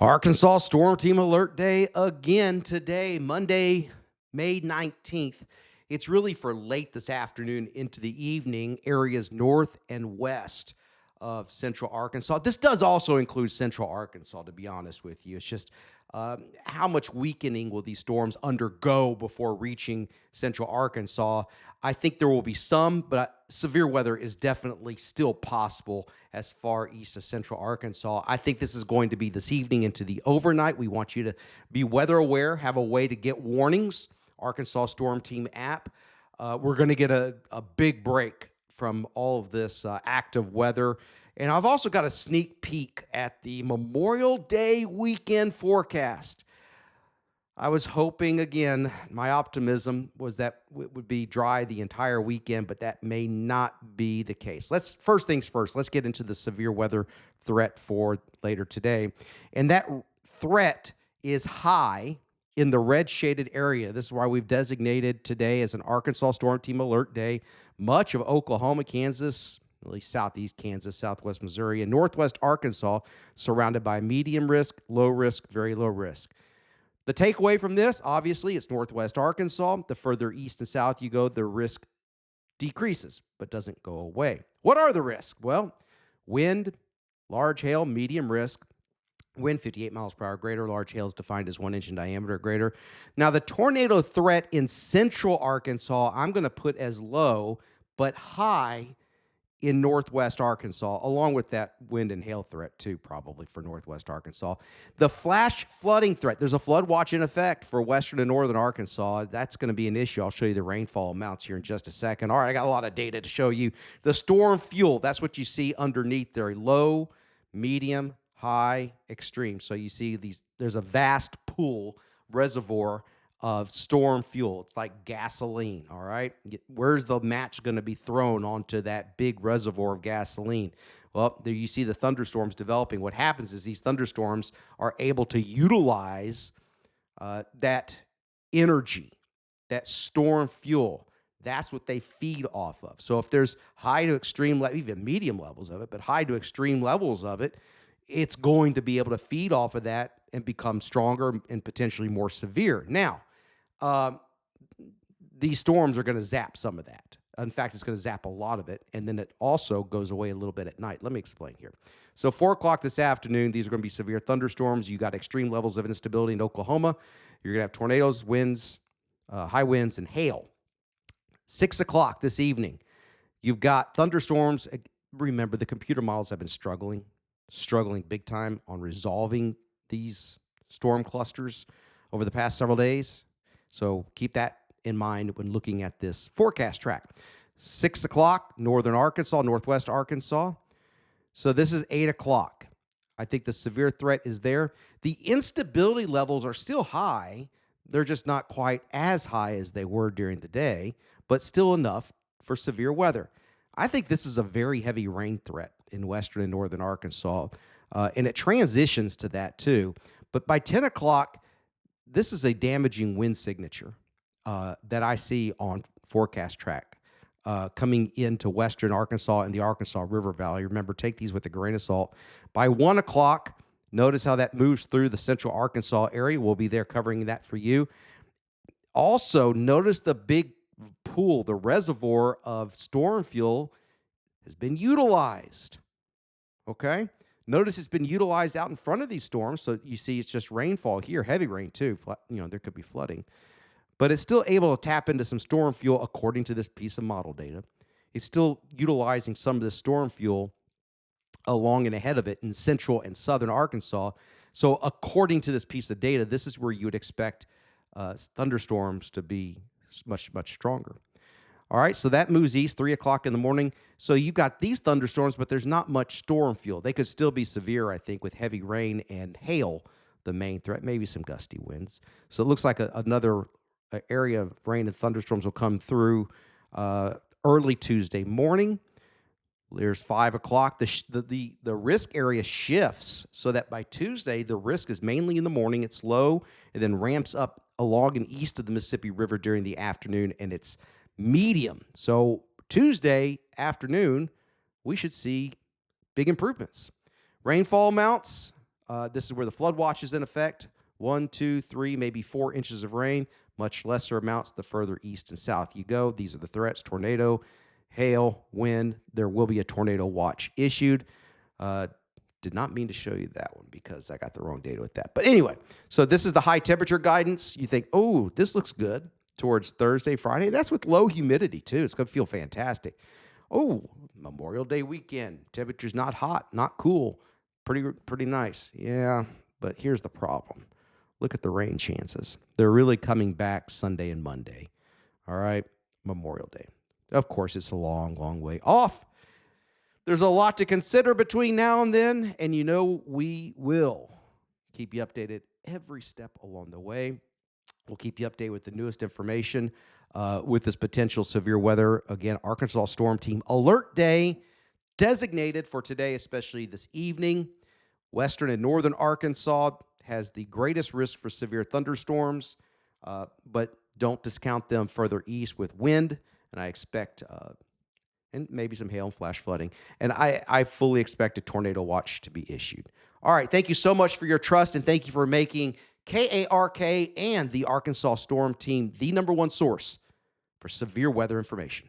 Arkansas Storm Team Alert Day again today, Monday, May 19th. It's really for late this afternoon into the evening, areas north and west of central Arkansas. This does also include central Arkansas, to be honest with you. It's just how much weakening will these storms undergo before reaching central Arkansas? I think there will be some, but severe weather is definitely still possible as far east as central Arkansas. I think this is going to be this evening into the overnight. We want you to be weather aware, have a way to get warnings. Arkansas Storm Team app. We're going to get a big break from all of this active weather. And I've also got a sneak peek at the Memorial Day weekend forecast. I was hoping, again, my optimism was that it would be dry the entire weekend, but that may not be the case. First things first, let's get into the severe weather threat for later today. And that threat is high in the red shaded area. This is why we've designated today as an Arkansas Storm Team Alert Day. Much of Oklahoma, Kansas, at least southeast Kansas, southwest Missouri, and northwest Arkansas surrounded by medium risk, low risk, very low risk. The takeaway from this, obviously, it's northwest Arkansas. The further east and south you go, the risk decreases, but doesn't go away. What are the risks? Well, wind, large hail, medium risk. Wind 58 miles per hour greater. Large hail is defined as 1 inch in diameter or greater. Now, the tornado threat in central Arkansas, I'm going to put as low, but high in northwest Arkansas, along with that wind and hail threat too, probably for northwest Arkansas. The flash flooding threat, there's a flood watch in effect for western and northern Arkansas. That's going to be an issue. I'll show you the rainfall amounts here in just a second. All right, I got a lot of data to show you. The storm fuel, that's what you see underneath there, low, medium, high, extreme. So you see there's a vast pool reservoir of storm fuel. It's like gasoline, all right? Where's the match going to be thrown onto that big reservoir of gasoline? Well, there you see the thunderstorms developing. What happens is these thunderstorms are able to utilize that energy, that storm fuel. That's what they feed off of. So if there's high to extreme, even medium levels of it, but high to extreme levels of it, it's going to be able to feed off of that and become stronger and potentially more severe. Now, these storms are going to zap some of that. In fact, it's going to zap a lot of it, and then it also goes away a little bit at night. Let me explain here. So 4 o'clock this afternoon, these are going to be severe thunderstorms. You got extreme levels of instability in Oklahoma. You're going to have tornadoes, winds, high winds, and hail. 6 o'clock this evening, you've got thunderstorms. Remember, the computer models have been struggling big time on resolving these storm clusters over the past several days. So keep that in mind when looking at this forecast track. 6 o'clock, northern Arkansas, northwest Arkansas. So this is 8 o'clock. I think the severe threat is there. The instability levels are still high. They're just not quite as high as they were during the day, but still enough for severe weather. I think this is a very heavy rain threat in western and northern Arkansas, and it transitions to that too. But by 10 o'clock, this is a damaging wind signature that I see on forecast track coming into western Arkansas and the Arkansas River Valley. Remember, take these with a grain of salt. By 1 o'clock, notice how that moves through the central Arkansas area. We'll be there covering that for you. Also, notice the big pool, the reservoir of storm fuel has been utilized, okay? Notice it's been utilized out in front of these storms, so you see it's just rainfall here, heavy rain too. There could be flooding. But it's still able to tap into some storm fuel according to this piece of model data. It's still utilizing some of the storm fuel along and ahead of it in central and southern Arkansas. So according to this piece of data, this is where you would expect thunderstorms to be much, much stronger. All right, so that moves east, 3 o'clock in the morning. So you got these thunderstorms, but there's not much storm fuel. They could still be severe, I think, with heavy rain and hail, the main threat, maybe some gusty winds. So it looks like another area of rain and thunderstorms will come through early Tuesday morning. There's 5 o'clock. The risk area shifts so that by Tuesday, the risk is mainly in the morning. It's low and then ramps up along and east of the Mississippi River during the afternoon, and it's medium. So Tuesday afternoon, we should see big improvements. Rainfall amounts, This is where the flood watch is in effect. 1, 2, 3, maybe 4 inches of rain, much lesser amounts the further east and south you go. These are the threats: tornado, hail, wind. There will be a tornado watch issued. Did not mean to show you that one because I got the wrong data with that. But anyway, so this is the high temperature guidance. You think, oh, this looks good towards Thursday, Friday. That's with low humidity too. It's going to feel fantastic. Oh, Memorial Day weekend. Temperature's not hot, not cool. Pretty nice. Yeah, but here's the problem. Look at the rain chances. They're really coming back Sunday and Monday. All right, Memorial Day. Of course, it's a long, long way off. There's a lot to consider between now and then, and you know we will keep you updated every step along the way. We'll keep you updated with the newest information with this potential severe weather. Again, Arkansas Storm Team Alert Day designated for today, especially this evening. Western and northern Arkansas has the greatest risk for severe thunderstorms, but don't discount them further east with wind, and I expect and maybe some hail and flash flooding. And I fully expect a tornado watch to be issued. All right, thank you so much for your trust, and thank you for making KARK and the Arkansas Storm Team the #1 source for severe weather information.